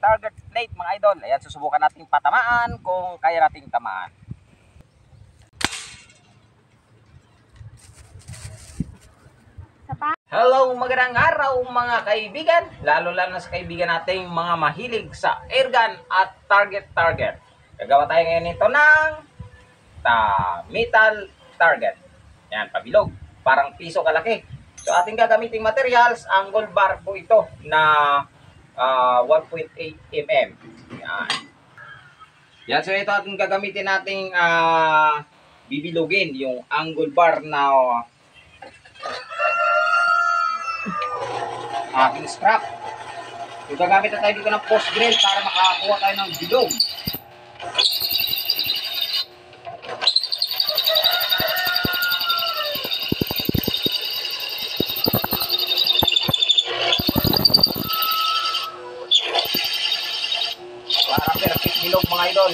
target plate mga idol. Ayan, susubukan nating patamaan kung kaya nating tamaan. Hello, magandang araw mga kaibigan, lalo na sa kaibigan nating mga mahilig sa airgun at target. Gagawa tayo ngayon nito ng metal target. Yan, pabilog, parang piso kalaki. So ating gagamiting materials, angle bar po ito na 1.8 mm. Yan. Yan, so ito ating gagamitin nating bibilugin yung angle bar na aking scrap. So gagamit na tayo dito ng post drill para makakuha tayo ng bilog. Para perfect bilog mga idol.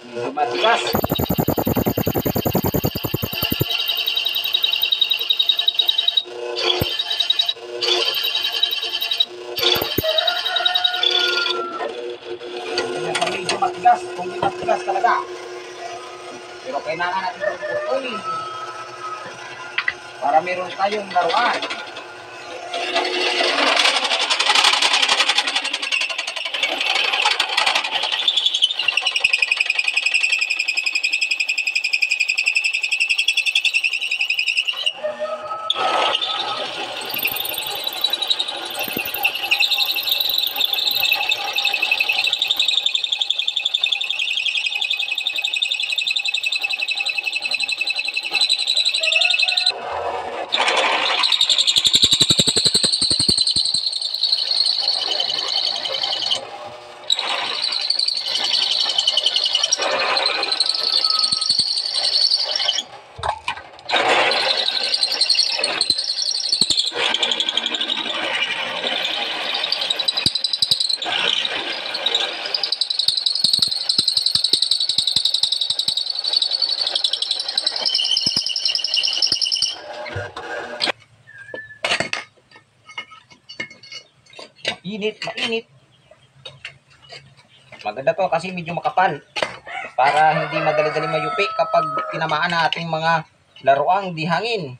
Medyo matigas. Medyo matigas, kung di matigas talaga. Pero kailangan natin itong putulin para meron tayong laruan. Mainit. Maganda to kasi medyo makapal para hindi madali-dali mayupi kapag tinamaan na ating mga laruang di hangin.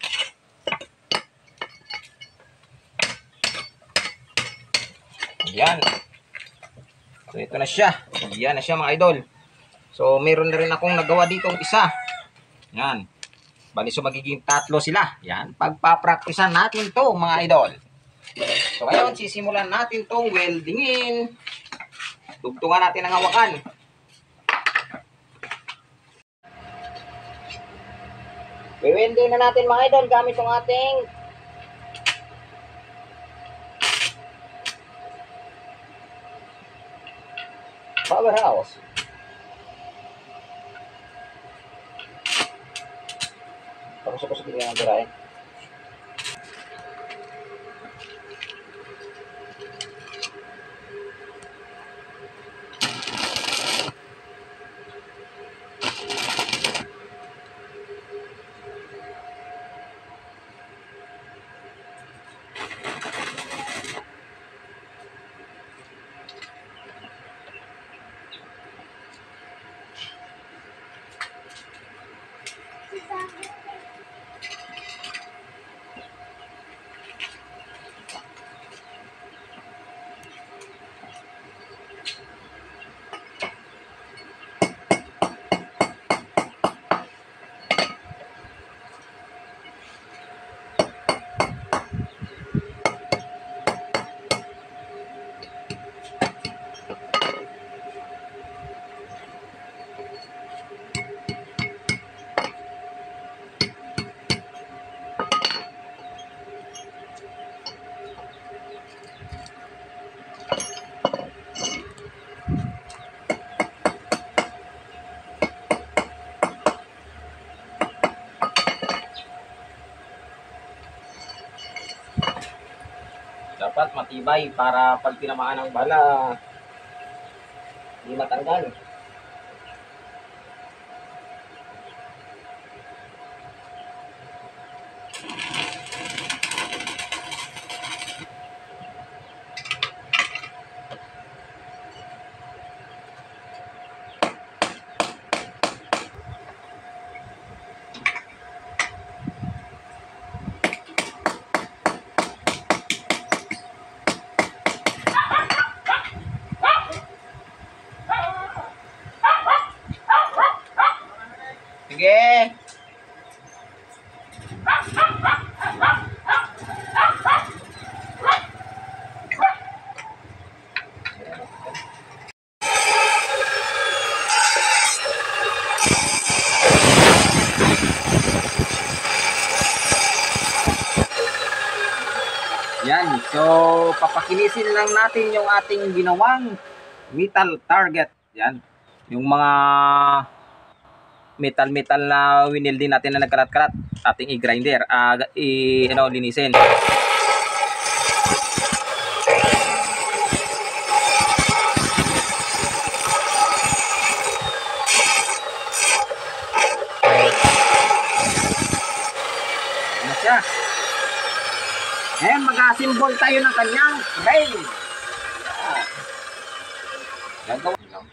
Yan. So ito na siya. Yan na siya mga idol. So meron na rin akong nagawa dito isa. Yan. Bali so magiging 3 sila. Yan. Pagpapraktisan natin to mga idol. So ngayon, sisimulan natin itong weldingin. Tugtungan natin ang hawakan. We-welding na natin mga idol gamit itong ating powerhouse. Tapos bigyan ng dirain. matibay para pag tinamaan ng bala, hindi matanggal. Sige. Yan. So, papakinisin lang natin yung ating ginawang metal target. Yan. Yung mga metal na winil din natin na nagkalat-kalat, ating i-grinder, linisin. Ano siya? Mag-assemble tayo ng kanyang frame. Gagawin lang.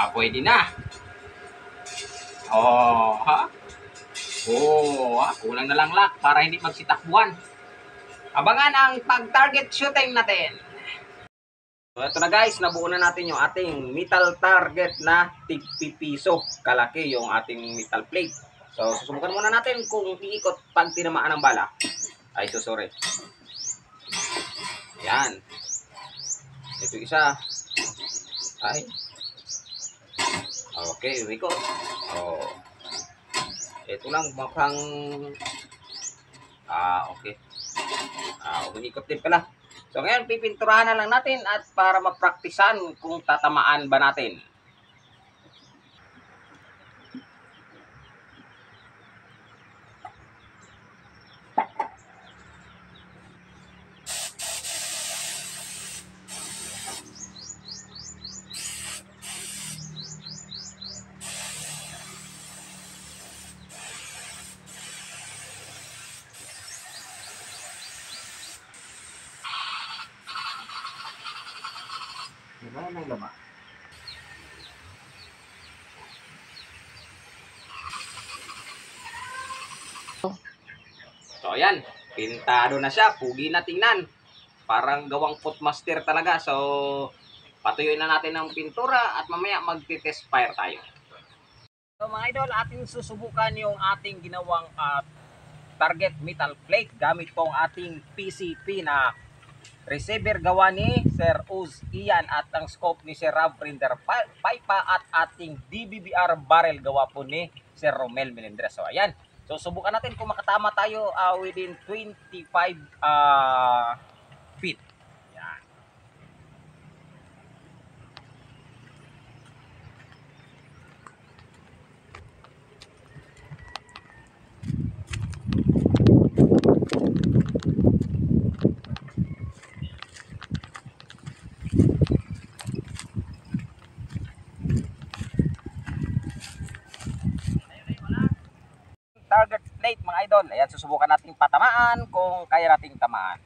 Pwede na. Kulang na lang lock para hindi magsitakbuhan. Abangan ang pag-target shooting natin. So, ito na guys, nabuo na natin yung ating metal target na tig-pipiso. Kalaki yung ating metal plate. So, susubukan muna natin kung iikot pag tinamaan ng bala. Ay, sorry. Yan. Ito isa. Ay. Okay, umikot. Ito lang mukhang okay. Umikot din pala. So ngayon, pipinturahan na lang natin at para mapraktisan kung tatamaan ba natin. Diba ng laba? So ayan, pintado na siya, pugi na tingnan. Parang gawang footmaster talaga. So patuyuin na natin ng pintura at mamaya magti-test fire tayo. So mga idol, ating susubukan yung ating ginawang target metal plate gamit pong ating PCP na receiver gawa ni Sir Uz Ian at ang scope ni Sir Rob Printer Paipa at ating DBBR barrel gawa po ni Sir Romel Melendres. So ayan, so subukan natin kung makatama tayo within 25 feet. Yan. Target plate mga idol. Ayan, susubukan nating patamaan kung kaya nating tamaan.